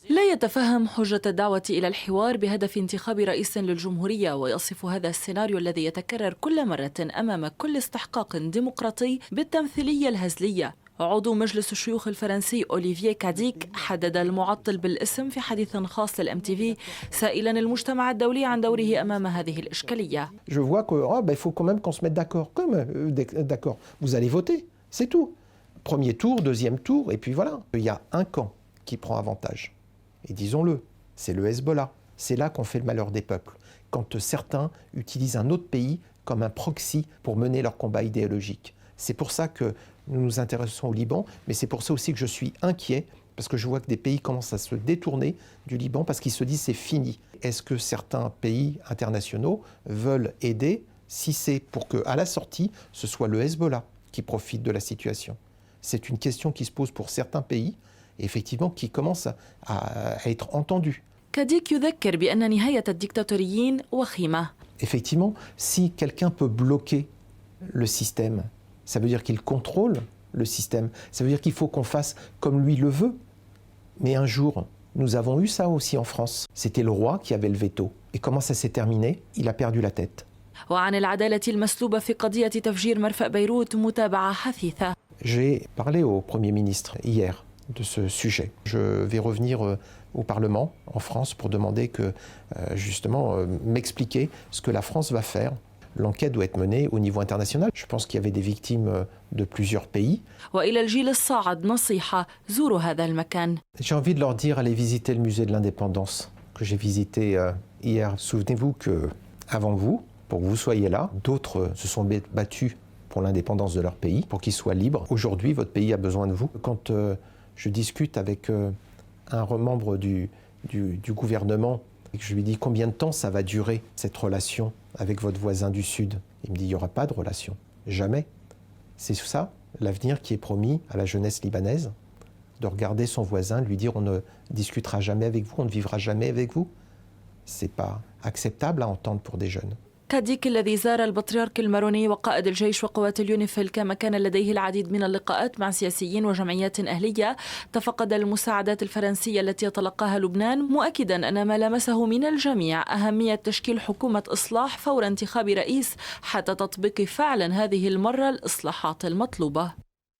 لا يتفهم حجة الدعوة إلى الحوار بهدف انتخاب رئيس للجمهورية، ويصف هذا السيناريو الذي يتكرر كل مرة أمام كل استحقاق ديمقراطي بالتمثيلية الهزلية. عضو مجلس الشيوخ الفرنسي أوليفيه كاديك حدد المعطل بالاسم في حديث خاص للMTV، سائلا المجتمع الدولي عن دوره أمام هذه الإشكالية. Je vois que il faut quand même qu'on se mette d'accord. D'accord, vous allez voter, c'est tout. Premier tour, deuxième tour, et puis voilà. Il y a un camp qui prend avantage. Et disons-le, c'est le Hezbollah. C'est là qu'on fait le malheur des peuples. Quand certains utilisent un autre pays comme un proxy pour mener leur combat idéologique. C'est pour ça que nous nous intéressons au Liban, mais c'est pour ça aussi que je suis inquiet, parce que je vois que des pays commencent à se détourner du Liban parce qu'ils se disent c'est fini. Est-ce que certains pays internationaux veulent aider si c'est pour qu'à la sortie, ce soit le Hezbollah qui profite de la situation? C'est une question qui se pose pour certains pays, et effectivement qui commence à être entendue. كاديك يذكر بأن نهاية الديكتاتوريين وخيمة. Effectivement, si quelqu'un peut bloquer le système, ça veut dire qu'il contrôle le système. Ça veut dire qu'il faut qu'on fasse comme lui le veut. Mais un jour, nous avons eu ça aussi en France. C'était le roi qui avait le veto. Et comment ça s'est terminé? Il a perdu la tête. وعن العدالة المسلوبة في قضية تفجير مرفأ بيروت متابعة حثيثة. J'ai parlé au Premier ministre hier de ce sujet. Je vais revenir au Parlement en France pour demander que, justement, m'expliquer ce que la France va faire. L'enquête doit être menée au niveau international. Je pense qu'il y avait des victimes de plusieurs pays. وإلى الجيل الصاعد نصيحة: زوروا هذا المكان. J'ai envie de leur dire, allez visiter le musée de l'Indépendance que j'ai visité hier. Souvenez-vous que, avant vous, pour que vous soyez là, d'autres se sont battus pour l'indépendance de leur pays, pour qu'ils soient libres. Aujourd'hui, votre pays a besoin de vous. Quand je discute avec un membre du gouvernement, et que je lui dis combien de temps ça va durer, cette relation avec votre voisin du Sud, il me dit il n'y aura pas de relation, jamais. C'est ça, l'avenir qui est promis à la jeunesse libanaise, de regarder son voisin, lui dire on ne discutera jamais avec vous, on ne vivra jamais avec vous. C'est pas acceptable à entendre pour des jeunes. كاديك الذي زار البطريرك الماروني وقائد الجيش وقوات اليونيفيل كما كان لديه العديد من اللقاءات مع سياسيين وجمعيات أهلية، تفقد المساعدات الفرنسية التي يتلقاها لبنان، مؤكدا أن ما لمسه من الجميع أهمية تشكيل حكومة إصلاح فور انتخاب رئيس حتى تطبيق فعلا هذه المرة الإصلاحات المطلوبة.